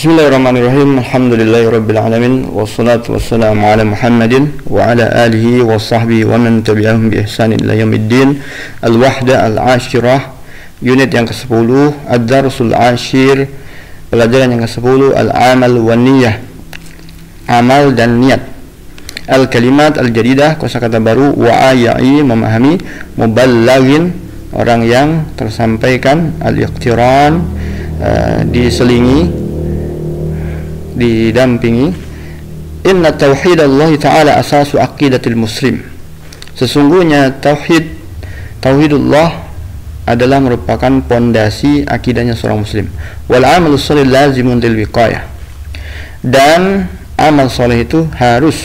Bismillahirrahmanirrahim. Alhamdulillahirabbil alamin wassalatu wassalamu ala Muhammadin wa ala alihi wa sahbihi wa man tabi'ahum bi ihsan ila yaumiddin. Al-wahda al-ashirah, unit yang ke-10, ad-darsul ashir, pelajaran yang ke-10, al-amal wa niyyah, amal dan niat. Al-kalimat al-jadidah, kosakata baru, wa'ayai, memahami, muballaghin, orang yang tersampaikan, al-iqtiran, diselingi, didampingi. Inna tauhidallahi ta'ala asasu aqidatil muslim, sesungguhnya tauhidullah adalah merupakan pondasi akidahnya seorang muslim. Wal amalu shalih lazimun lil wiqayah, dan amal soleh itu harus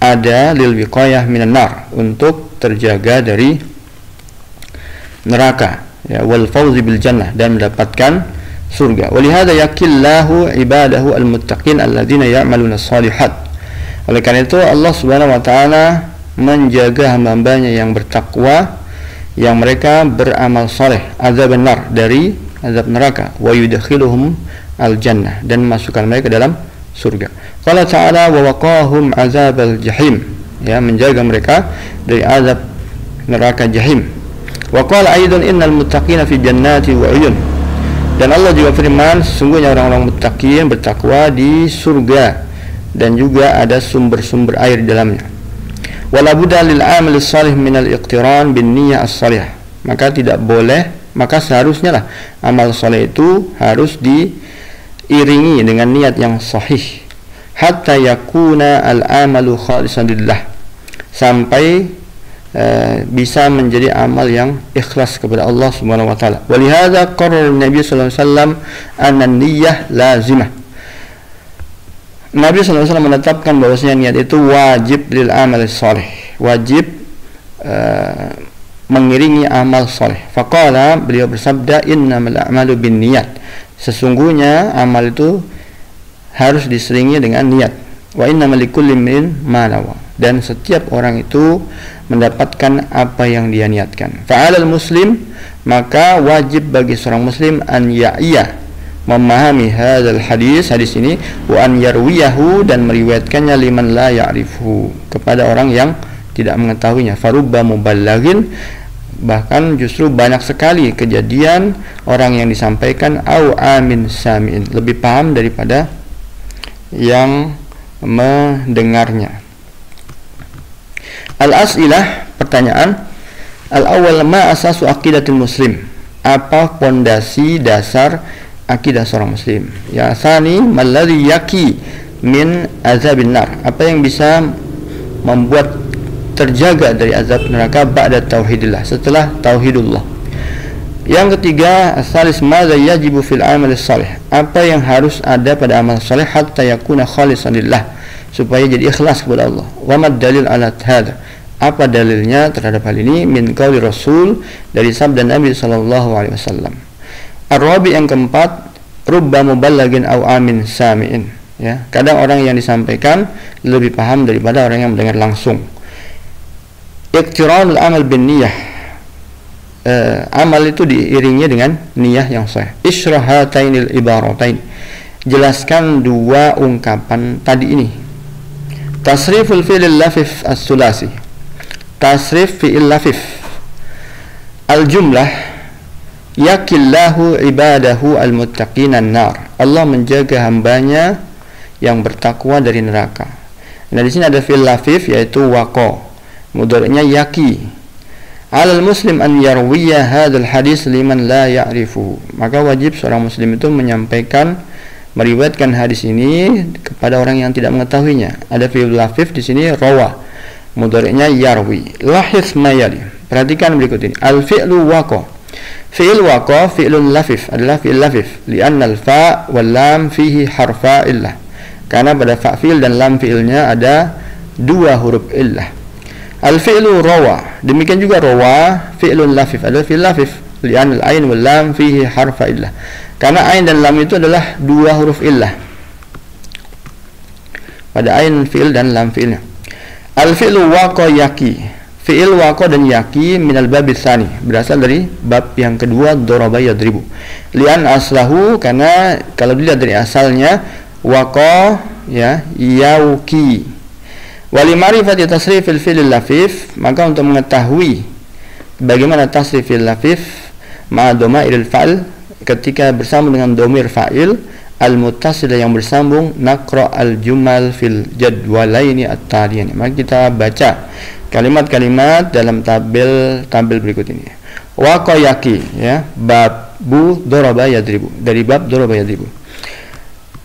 ada lil wiqayah minan nar, untuk terjaga dari neraka, ya, wal fawzi bil jannah, dan mendapatkan surga. Walihada yakillahu ibadahu al-muttaqin alladzina ya'maluna shalihat. Oleh karena itu Allah Subhanahu wa taala menjaga hamba-hambanya yang bertakwa, yang mereka beramal saleh, azab nar, dari azab neraka, wa yudkhiluhum al-jannah, dan memasukkan mereka dalam surga. Qala ta'ala wa waqahum azabal jahim, ya, menjaga mereka dari azab neraka jahim. Wa qala aidan innal muttaqina fi jannati wa 'uyun, dan Allah juga firman, sesungguhnya orang-orang muttaqin bertakwa di surga, dan juga ada sumber-sumber air di dalamnya. Wala budda lil amali shalih min al iqtiran bin niyyah as-salihah, maka seharusnya lah amal saleh itu harus diiringi dengan niat yang sahih, hatta yakuna al amalu khalisan lillah, sampai bisa menjadi amal yang ikhlas kepada Allah Subhanahu wa taala. Walihada qarrar Nabi sallallahu alaihi wasallam anna niyyah lazimah. Nabi sallallahu alaihi wasallam menetapkan bahwasanya niat itu wajib lil amal saleh, wajib mengiringi amal saleh. Faqala, beliau bersabda, innamal a'malu binniyat, sesungguhnya amal itu harus diselingi dengan niat. Wa innamal likulli imrin ma nawa, dan setiap orang itu mendapatkan apa yang dia niatkan. Fa'alal muslim, maka wajib bagi seorang muslim an ya'iyah, memahami hadal hadis ini, wa an yarwiyahu, dan meriwayatkannya liman la ya'rifu, kepada orang yang tidak mengetahuinya. Farubba muballaghin, bahkan justru banyak sekali kejadian orang yang disampaikan au amin sami'in, lebih paham daripada yang mendengarnya. Al-as'ilah, pertanyaan. Al-awwal, ma asasu aqidatul muslim, apa pondasi dasar akidah seorang muslim? Ya tsani, malladhi yaki min azabin nar, apa yang bisa membuat terjaga dari azab neraka ba'da tauhidillah, setelah tauhidullah. Yang ketiga, as-salis, madza yajibu fil amal salih, apa yang harus ada pada amal saleh hatta yakuna khalisan lillah, supaya jadi ikhlas kepada Allah. Wa mad dalil ala hadza, apa dalilnya terhadap hal ini? Min qauli Rasul, dari sabda Nabi sallallahu alaihi wasallam. Ar-rabi, yang keempat, rubba muballagin au amin sami'in, ya, kadang orang yang disampaikan lebih paham daripada orang yang mendengar langsung. Iqtiranul amal bin niyyah, amal itu diiringi dengan niyah yang sahih. Isyrah hatainil ibaratain, jelaskan dua ungkapan tadi ini. Tasriful fi'il lafif as-sulasi, tasrif fi'il lafif. Al-jumlah, yakillahu ibadahu al-muttaqina an-nar, Allah menjaga hambanya yang bertakwa dari neraka. Nah, di sini ada fi'il lafif, yaitu waqa, mudhari'nya yaki. Alal muslim an yarwiya hadzal hadis liman la ya'rifu, maka wajib seorang muslim itu menyampaikan, meriwayatkan hadis ini kepada orang yang tidak mengetahuinya. Ada fi'il lafif di sini, rawa, mudhari'nya yarwi. Lahis mayali, perhatikan berikut ini. Al fi'lu waqa, fi'il waqa fi'lun lafif, adalah fi'il lafif, li'anna al-fa wal lam fihi harfa illah, karena pada fa fi'il dan lam fi'ilnya ada dua huruf illah. Al fi'lu rawa, demikian juga rawa fi'lun lafif, adalah fi'il lafif, li'anna al-ain wal lam fihi harfa illah, karena ain dan lam itu adalah dua huruf illah pada ain fi'il dan lam fi'ilnya. Al fi'lu waqa yaki, Fi'il waqa dan yaqi minal bab tsani, berasal dari bab yang kedua, daraba yadribu. Lian aslahu, karena kalau dilihat dari asalnya waqa ya yauqi. Wali ma'rifati tasrifil fi'il lafif, maka untuk mengetahui bagaimana tasrifil lafif ma'a dhamairil fa'il, ketika bersama dengan dhamir fa'il al-muttasil yang bersambung, naqra al-jumal fil jadwalaini at-taliyaini, maka kita baca kalimat-kalimat dalam tabel berikut ini. Waqa yaqi ya, babu daraba yadribu, dari bab daraba yadribu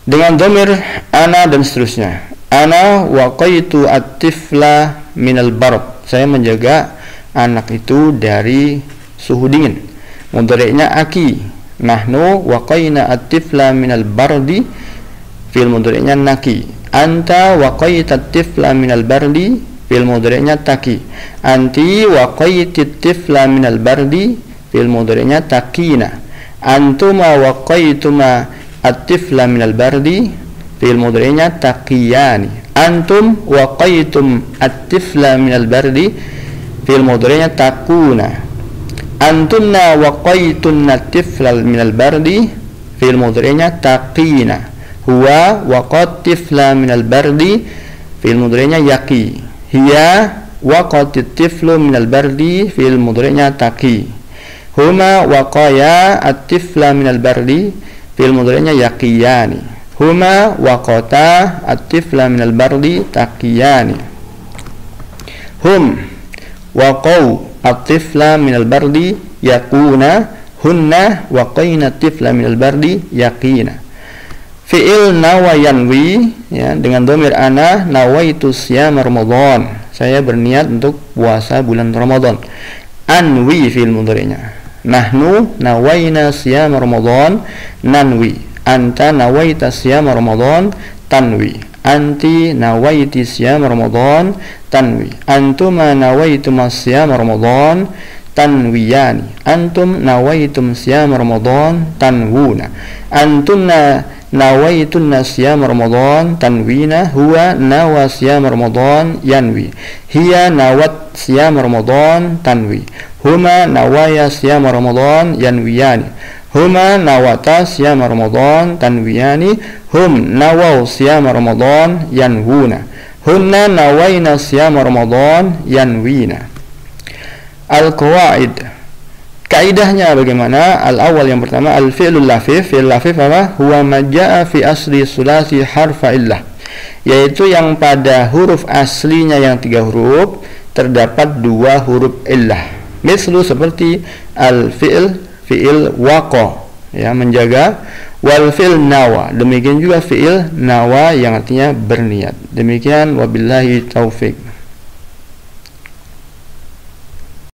dengan dhamir ana dan seterusnya. Ana waqaitu at-tifla minal bard, saya menjaga anak itu dari suhu dingin. Mudhari'nya aki. Nahnu waqaina at-tifla minal bardi, fi'il mudhari'nya naki. Anta waqaita at-tifla minal bardi, fi'il mudhari'nya taki. Anti waqaiti at-tifla minal bardi, fi'il mudhari'nya takina. Antuma waqaituma at-tifla minal bardi, fi'il mudhari'nya taqiyani. Antum waqaitum at-tifla minal bardi, fi'il mudhari'nya takuna. Antunna waqaitunna at-tifla minal bardi, fi'il mudhari'nya taqina. Huwa waqat tifla minal bardi, fi'il mudhari'nya yaqi. Hiya waqat at-tiflu minal bardi, fi'il mudhari'nya taqi. Huma waqaya at-tifla minal bardi, fi'il mudhari'nya yaqiyani. Huma waqata at-tifla minal bardi, taqiyani. Hum waqau at-tifla minal bardi yaquna. Hunna waqaina at-tifla minal bardi yaqina. Fi'il nawa yanwi ya, dengan dhamir ana, nawaitu siyam Ramadan, saya berniat untuk puasa bulan Ramadan. Anwi fi'il mudhari'nya. Nahnu nawaina siyam Ramadan, nanwi. Anta nawaita siyam Ramadan, tanwi. Anti nawaiti siyam Ramadan, tanwi. Antuma nawaitum siyam Ramadan, tanwiyani. Antum nawaitum siyam Ramadan, tanwuna. Antunna nawaitunna siyam Ramadan, tanwina. Huwa nawa siyam Ramadan, yanwi. Hiya nawat siyam Ramadan, tanwi. Huma nawaya siyam Ramadan, yanwiyani. Huma nawata siyam Ramadan, tanwiyani. Hum nawaw siyam Ramadan, yanwuna. Hunna nawaina siyam Ramadan, yanwina. Al-qawaid, kaidahnya bagaimana? Al-awwal, yang pertama, al-fi'lul lafif. Fi'il lafif apa? Huwa majaa fi asli sulasi harfa illah, yaitu yang pada huruf aslinya yang 3 huruf terdapat 2 huruf illah. Mislu, seperti al-fi'il, fi'il waqa ya, menjaga, wal fi'il nawa, demikian juga fi'il nawa yang artinya berniat. Demikian, wabillahi taufik.